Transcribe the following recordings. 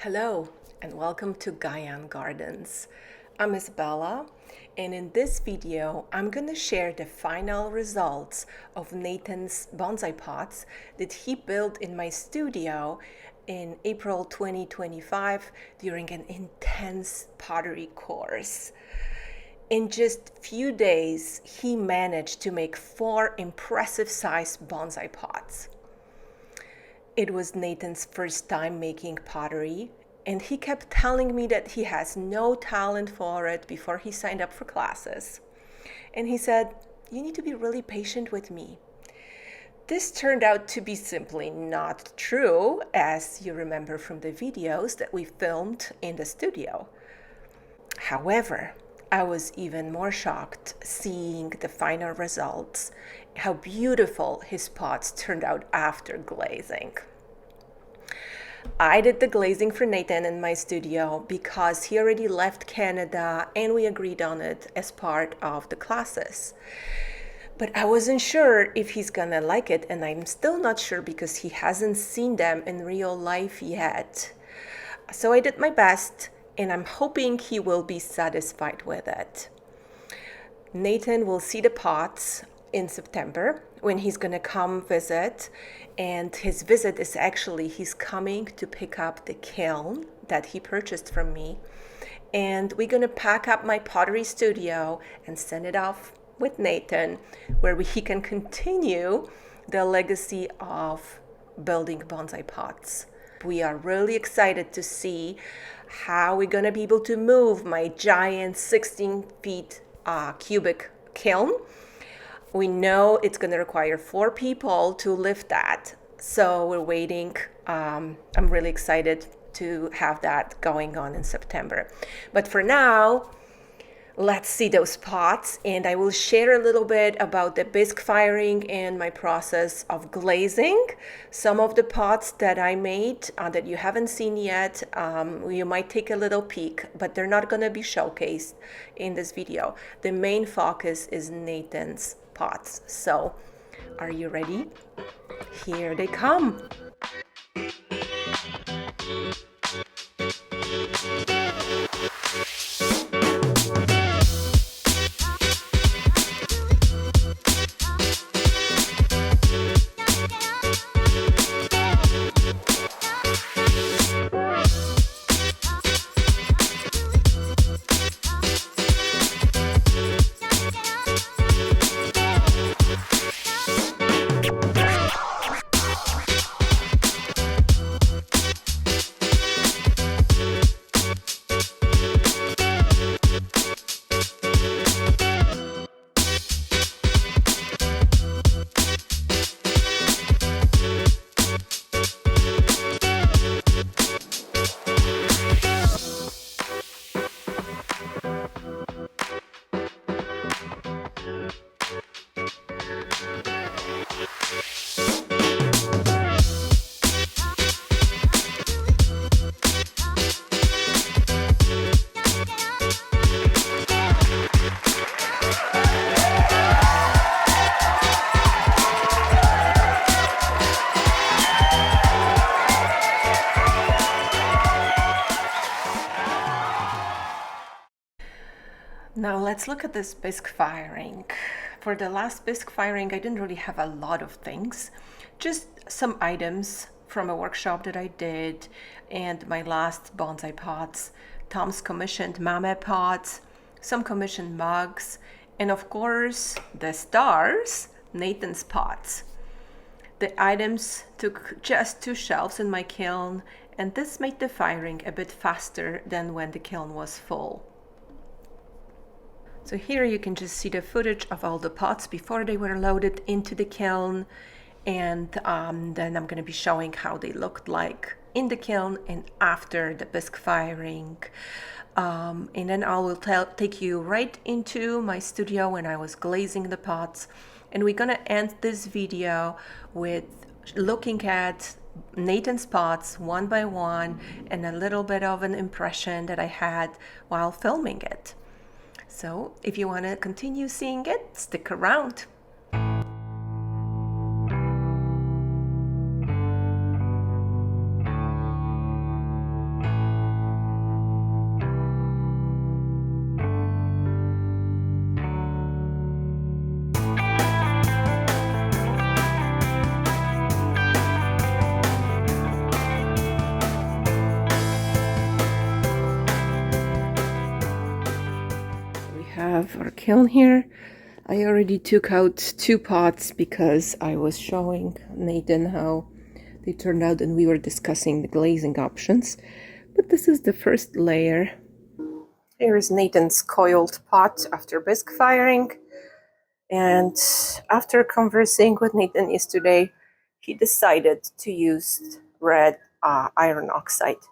Hello and welcome to Gaian Gardens. I'm Izabela, and in this video I'm going to share the final results of Nathan's bonsai pots that he built in my studio in April 2025 during an intense pottery course. In just few days, he managed to make 4 impressive sized bonsai pots. It was Nathan's first time making pottery, and he kept telling me that he has no talent for it before he signed up for classes. And he said, "You need to be really patient with me." This turned out to be simply not true, as you remember from the videos that we filmed in the studio. However, I was even more shocked seeing the final results, how beautiful his pots turned out after glazing. I did the glazing for Nathan in my studio because he already left Canada and we agreed on it as part of the classes. But I wasn't sure if he's gonna like it, and I'm still not sure because he hasn't seen them in real life yet. So I did my best, and I'm hoping he will be satisfied with it. Nathan will see the pots in September when he's gonna come visit, and his visit is actually he's coming to pick up the kiln that he purchased from me, and we're gonna pack up my pottery studio and send it off with Nathan, where he can continue the legacy of building bonsai pots. We are really excited to see how we're gonna be able to move my giant 16 feet cubic kiln. We know it's gonna require 4 people to lift that, so we're waiting. I'm really excited to have that going on in September. But for now, let's see those pots, and I will share a little bit about the bisque firing and my process of glazing. Some of the pots that I made that you haven't seen yet, you might take a little peek, but they're not going to be showcased in this video. The main focus is Nathan's pots. So, are you ready? Here they come. Now let's look at this bisque firing. For the last bisque firing, I didn't really have a lot of things, just some items from a workshop that I did and my last bonsai pots, Tom's commissioned mame pots, some commissioned mugs, and of course the stars, Nathan's pots. The items took just 2 shelves in my kiln, and this made the firing a bit faster than when the kiln was full. So here you can just see the footage of all the pots before they were loaded into the kiln, and then I'm going to be showing how they looked like in the kiln and after the bisque firing. And then I will take you right into my studio when I was glazing the pots, and we're going to end this video with looking at Nathan's pots one by one and a little bit of an impression that I had while filming it. So if you want to continue seeing it, stick around. have our kiln here. I already took out 2 pots because I was showing Nathan how they turned out and we were discussing the glazing options. But this is the first layer. Here is Nathan's coiled pot after bisque firing. And after conversing with Nathan yesterday, he decided to use red iron oxide.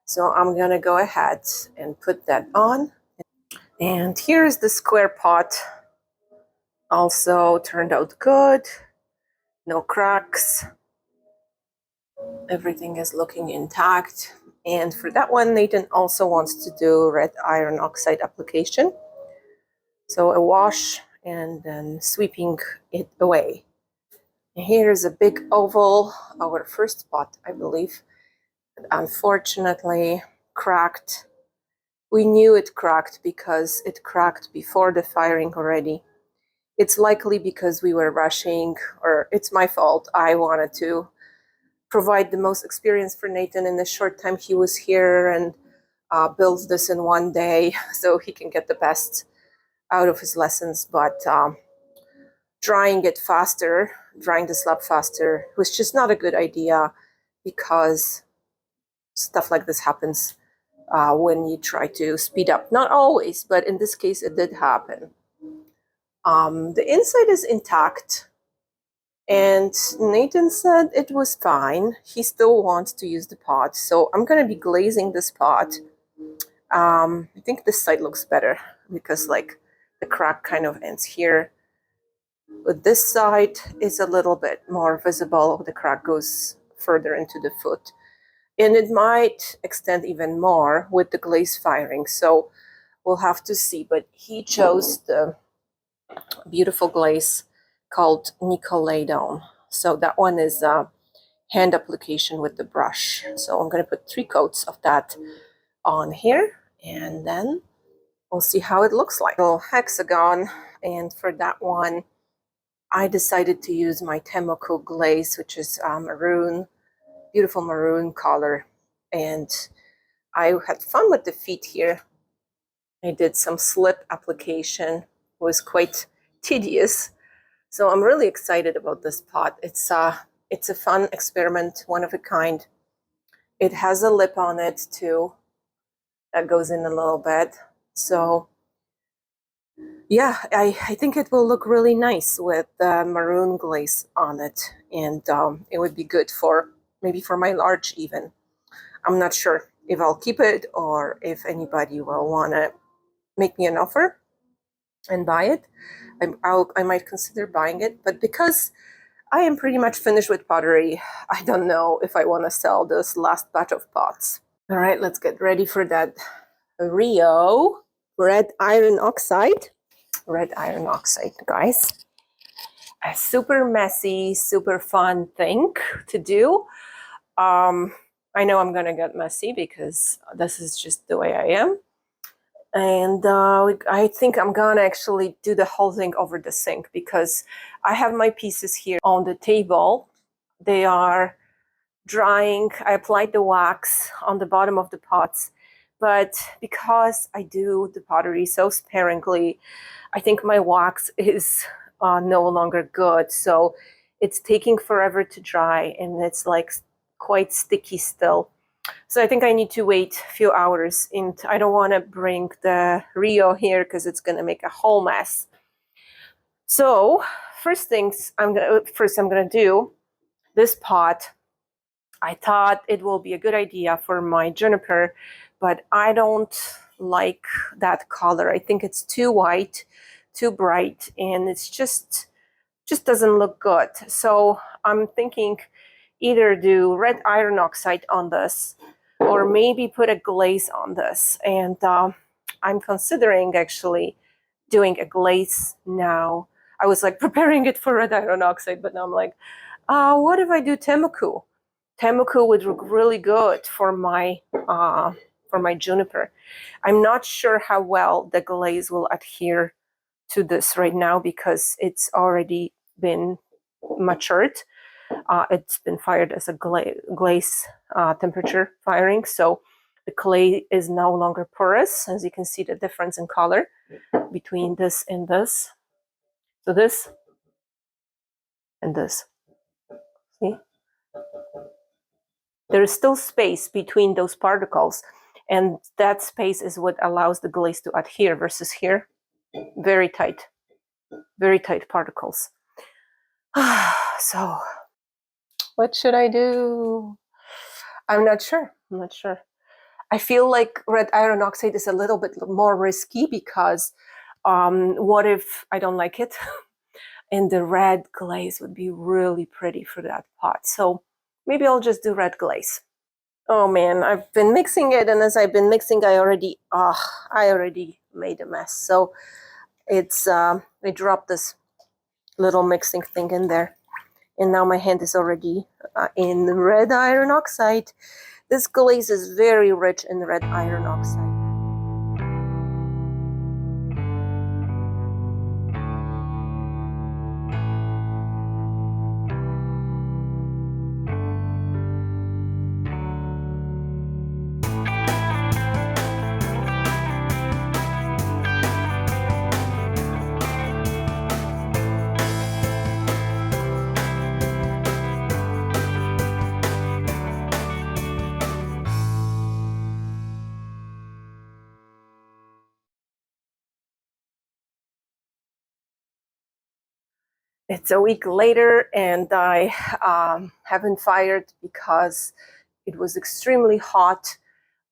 So I'm gonna go ahead and put that on. And here's the square pot. Also turned out good. No cracks. Everything is looking intact. And for that one, Nathan also wants to do red iron oxide application. So a wash and then sweeping it away. And here's a big oval, our first pot, I believe. But unfortunately, cracked. We knew it cracked because it cracked before the firing already. It's likely because we were rushing, or it's my fault. I wanted to provide the most experience for Nathan in the short time he was here and build this in one day so he can get the best out of his lessons. But drying the slab faster was just not a good idea because stuff like this happens when you try to speed up. Not always, but in this case it did happen. The inside is intact. And Nathan said it was fine. He still wants to use the pot. So I'm going to be glazing this pot. I think this side looks better because like the crack kind of ends here. But this side is a little bit more visible. The crack goes further into the foot. And it might extend even more with the glaze firing. So we'll have to see. But he chose the beautiful glaze called Nicoledon. So that one is hand application with the brush. So I'm going to put 3 coats of that on here, and then we'll see how it looks like. A little hexagon, and for that one, I decided to use my Temuco glaze, which is maroon, beautiful maroon color. And I had fun with the feet here. I did some slip application. It was quite tedious. So I'm really excited about this pot. It's a fun experiment, one of a kind. It has a lip on it too that goes in a little bit. So yeah, I think it will look really nice with the maroon glaze on it. And it would be good for maybe for my large even. I'm not sure if I'll keep it or if anybody will want to make me an offer and buy it. I might consider buying it, but because I am pretty much finished with pottery, I don't know if I want to sell this last batch of pots. All right, let's get ready for that Rio red iron oxide. Red iron oxide, guys. A super messy, super fun thing to do. I know I'm gonna get messy because this is just the way I am. And I think I'm gonna actually do the whole thing over the sink because I have my pieces here on the table. They are drying. I applied the wax on the bottom of the pots, but because I do the pottery so sparingly, I think my wax is no longer good. So it's taking forever to dry and it's like quite sticky still. So I think I need to wait a few hours, and I don't want to bring the Rio here because it's going to make a whole mess. So first I'm gonna do this pot. I thought it will be a good idea for my juniper, but I don't like that color. I think it's too white, too bright, and it's just doesn't look good. So I'm thinking either do red iron oxide on this or maybe put a glaze on this. And I'm considering actually doing a glaze now. I was like preparing it for red iron oxide, but now I'm like, what if I do Temuco? Temuco would look really good for my juniper. I'm not sure how well the glaze will adhere to this right now because it's already been matured. It's been fired as a glaze temperature firing, so The clay is no longer porous, as you can see the difference in color between this and this. So this and this. See? There is still space between those particles, and that space is what allows the glaze to adhere versus here. Very tight particles. So, what should I do? I'm not sure. I feel like red iron oxide is a little bit more risky because what if I don't like it? And the red glaze would be really pretty for that pot. So maybe I'll just do red glaze. Oh man, I've been mixing it, and as I've been mixing, I already made a mess. So it's I dropped this little mixing thing in there, and now my hand is already in red iron oxide. This glaze is very rich in red iron oxide. It's a week later, and I haven't fired because it was extremely hot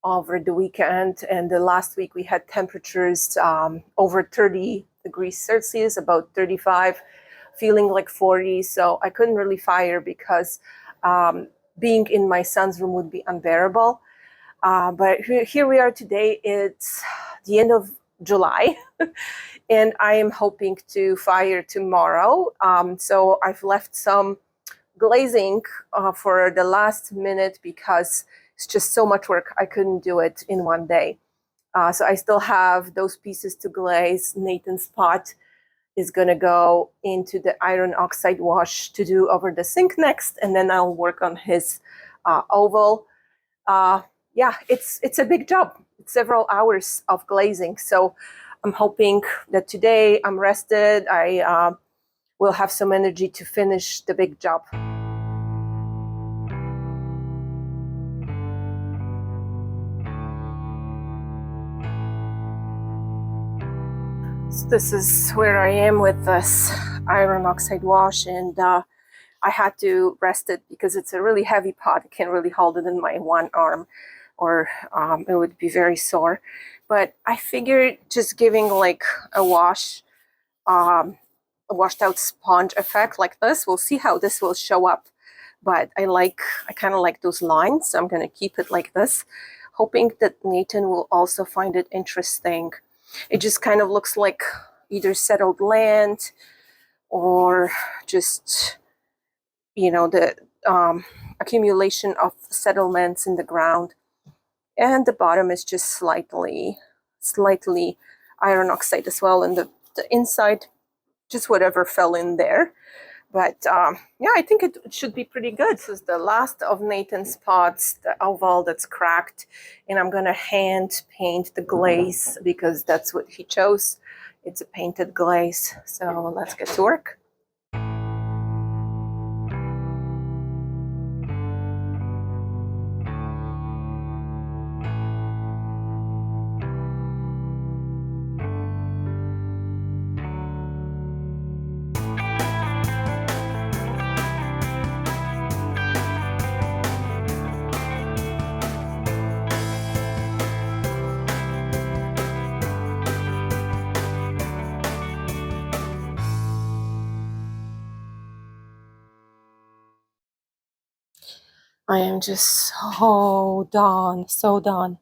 over the weekend. And the last week we had temperatures over 30 degrees Celsius, about 35, feeling like 40. So I couldn't really fire because being in my son's room would be unbearable. But here we are today. It's the end of July. And I am hoping to fire tomorrow. So I've left some glazing for the last minute because it's just so much work. I couldn't do it in one day. So I still have those pieces to glaze. Nathan's pot is going to go into the iron oxide wash to do over the sink next. And then I'll work on his oval. Yeah, it's a big job. It's several hours of glazing. So I'm hoping that today I'm rested. I will have some energy to finish the big job. So this is where I am with this iron oxide wash, and I had to rest it because it's a really heavy pot. I can't really hold it in my one arm, or it would be very sore. But I figured just giving like a washed out sponge effect like this, we'll see how this will show up. But I kind of like those lines, so I'm going to keep it like this, hoping that Nathan will also find it interesting. It just kind of looks like either settled land or just, you know, the accumulation of settlements in the ground. And the bottom is just slightly iron oxide as well. And the inside, just whatever fell in there. But yeah, I think it should be pretty good. This is the last of Nathan's pots, the oval that's cracked. And I'm going to hand paint the glaze because that's what he chose. It's a painted glaze. So let's get to work. I am just so done.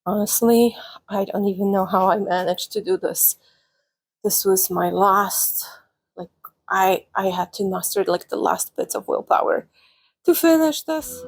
Honestly, I don't even know how I managed to do this. This was my last, like, I had to muster like the last bits of willpower to finish this.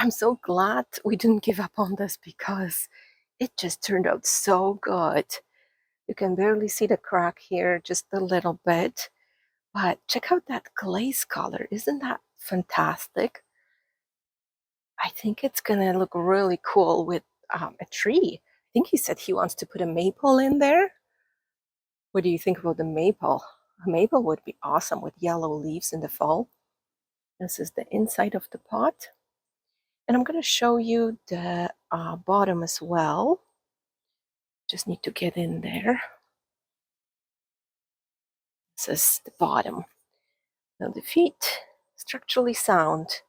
I'm so glad we didn't give up on this because it just turned out so good. You can barely see the crack here, just a little bit. But check out that glaze color. Isn't that fantastic? I think it's gonna look really cool with a tree. I think he said he wants to put a maple in there. What do you think about the maple? A maple would be awesome with yellow leaves in the fall. This is the inside of the pot. And I'm going to show you the bottom as well. Just need to get in there. This is the bottom. Now the feet, structurally sound.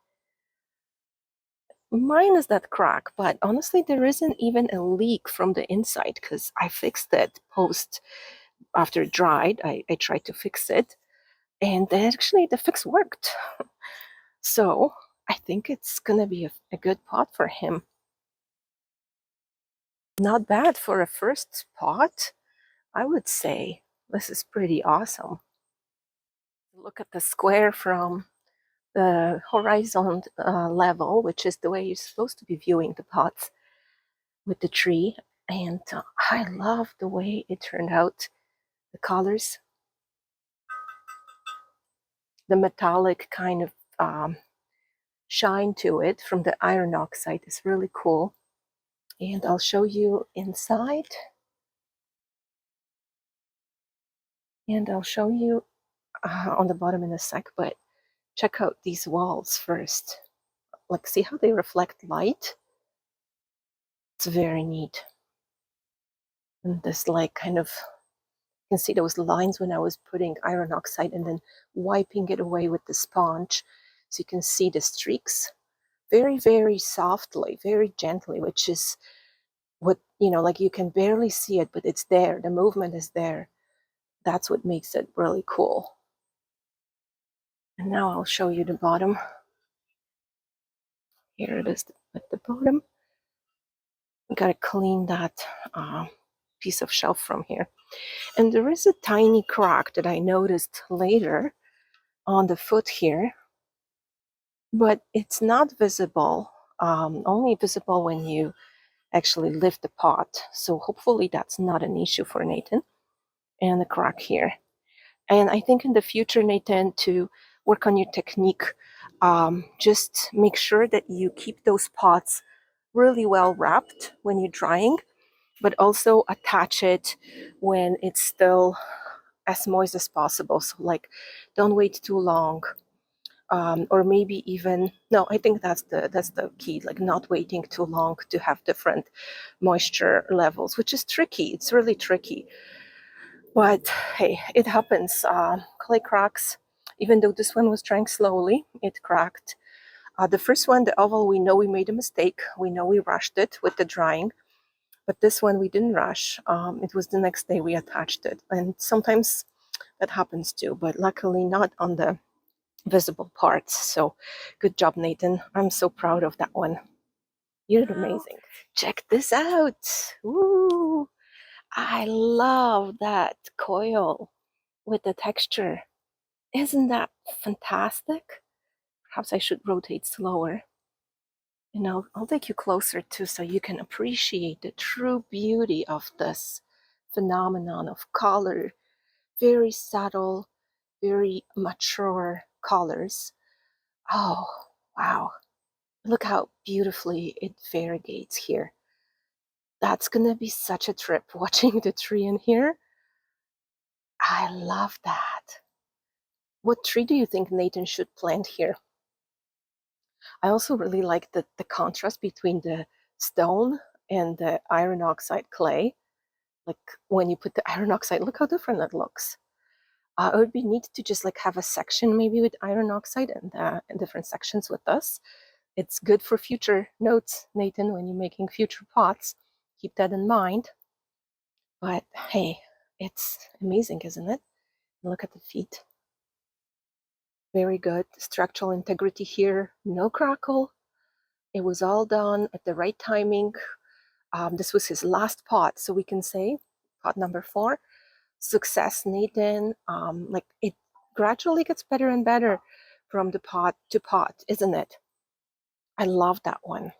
Minus that crack, but honestly, there isn't even a leak from the inside because I fixed it after it dried. I tried to fix it, and actually the fix worked. So I think it's gonna be a good pot for him. Not bad for a first pot, I would say. This is pretty awesome. Look at the square from the horizon level, which is the way you're supposed to be viewing the pots with the tree. And I love the way it turned out. The colors, the metallic kind of shine to it from the iron oxide is really cool. And I'll show you inside. And I'll show you on the bottom in a sec, but check out these walls first. Like, see how they reflect light? It's very neat. And this like kind of, you can see those lines when I was putting iron oxide and then wiping it away with the sponge. So you can see the streaks very, very softly, very gently, which is what, like you can barely see it, but it's there. The movement is there. That's what makes it really cool. And now I'll show you the bottom. Here it is at the bottom. I gotta clean that piece of shelf from here. And there is a tiny crack that I noticed later on the foot here, but it's not visible, only visible when you actually lift the pot. So hopefully that's not an issue for Nathan. And the crack here. And I think in the future, Nathan, to work on your technique, just make sure that you keep those pots really well wrapped when you're drying, but also attach it when it's still as moist as possible. So like, don't wait too long. Or maybe even, no, I think that's the key, like not waiting too long to have different moisture levels, which is tricky. It's really tricky. But hey, it happens. Clay cracks, even though this one was drying slowly, it cracked. The first one, the oval, we know we made a mistake. We know we rushed it with the drying. But this one we didn't rush. It was the next day we attached it. And sometimes that happens too, but luckily not on the visible parts. So good job, Nathan. I'm so proud of that one. You did amazing. Check this out. Ooh, I love that coil with the texture. Isn't that fantastic? Perhaps I should rotate slower. I'll take you closer too so you can appreciate the true beauty of this phenomenon of color. Very subtle, very mature colors. Oh, wow. Look how beautifully it variegates here. That's gonna be such a trip watching the tree in here. I love that. What tree do you think Nathan should plant here? I also really like the contrast between the stone and the iron oxide clay. Like when you put the iron oxide, look how different that looks. It would be neat to just like have a section maybe with iron oxide and different sections with us. It's good for future notes, Nathan, when you're making future pots. Keep that in mind. But hey, it's amazing, isn't it? Look at the feet. Very good. Structural integrity here. No crackle. It was all done at the right timing. This was his last pot, so we can say pot number 4. Success, Nathan. Like it gradually gets better and better from the pot to pot, isn't it? I love that one.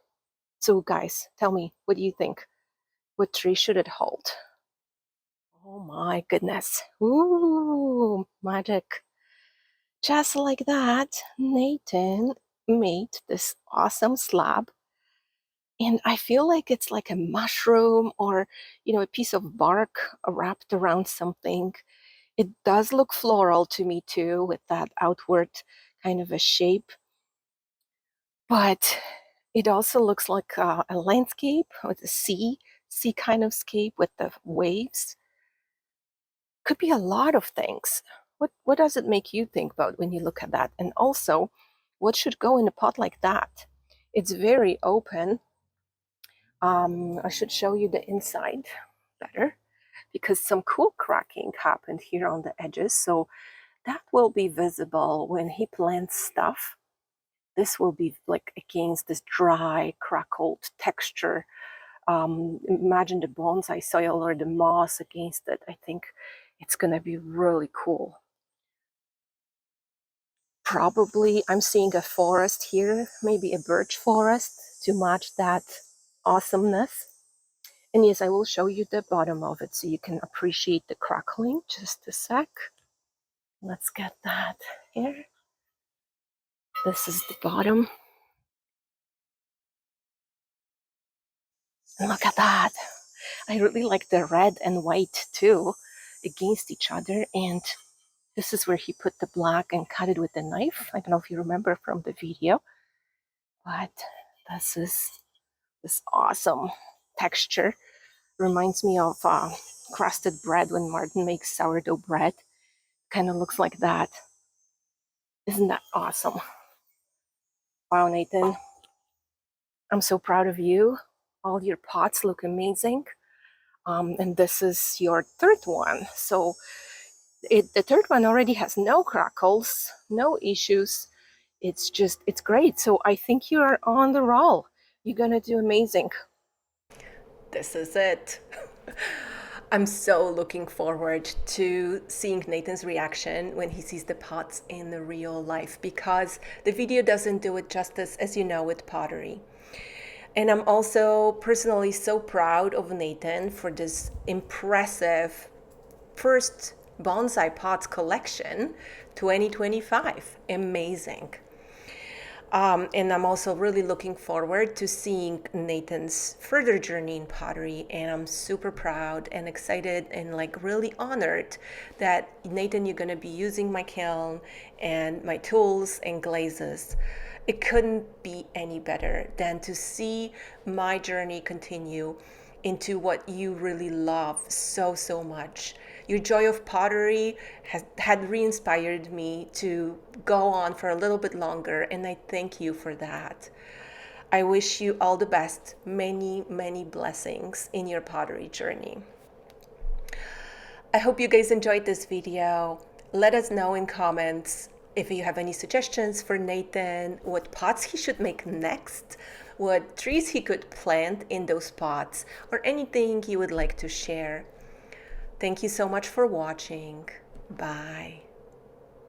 So guys, tell me, what do you think? What tree should it hold? Oh my goodness. Ooh, magic. Just like that, Nathan made this awesome slab. And I feel like it's like a mushroom or, a piece of bark wrapped around something. It does look floral to me too, with that outward kind of a shape. But it also looks like a landscape with a sea kind of scape with the waves. Could be a lot of things. What does it make you think about when you look at that? And also, what should go in a pot like that? It's very open. I should show you the inside better because some cool cracking happened here on the edges. So that will be visible when he plants stuff. This will be like against this dry, crackled texture. Imagine the bonsai soil or the moss against it. I think it's going to be really cool. Probably I'm seeing a forest here, maybe a birch forest to match that awesomeness. And yes, I will show you the bottom of it so you can appreciate the crackling. Just a sec. Let's get that here. This is the bottom. And look at that. I really like the red and white too against each other. And this is where he put the black and cut it with a knife. I don't know if you remember from the video, but this is this awesome texture. Reminds me of crusted bread when Martin makes sourdough bread. Kind of looks like that. Isn't that awesome? Wow, Nathan. I'm so proud of you. All your pots look amazing. And this is your third one. So the third one already has no crackles, no issues. It's great. So I think you are on the roll. You're gonna do amazing. This is it. I'm so looking forward to seeing Nathan's reaction when he sees the pots in the real life, because the video doesn't do it justice, as you know, with pottery. And I'm also personally so proud of Nathan for this impressive first bonsai pots collection 2025. Amazing. And I'm also really looking forward to seeing Nathan's further journey in pottery. And I'm super proud and excited and like really honored that Nathan, you're going to be using my kiln and my tools and glazes. It couldn't be any better than to see my journey continue into what you really love so much. Your joy of pottery had re-inspired me to go on for a little bit longer, and I thank you for that. I wish you all the best, many blessings in your pottery journey. I hope you guys enjoyed this video. Let us know in comments if you have any suggestions for Nathan, what pots he should make next, what trees he could plant in those pots, or anything you would like to share. Thank you so much for watching. Bye.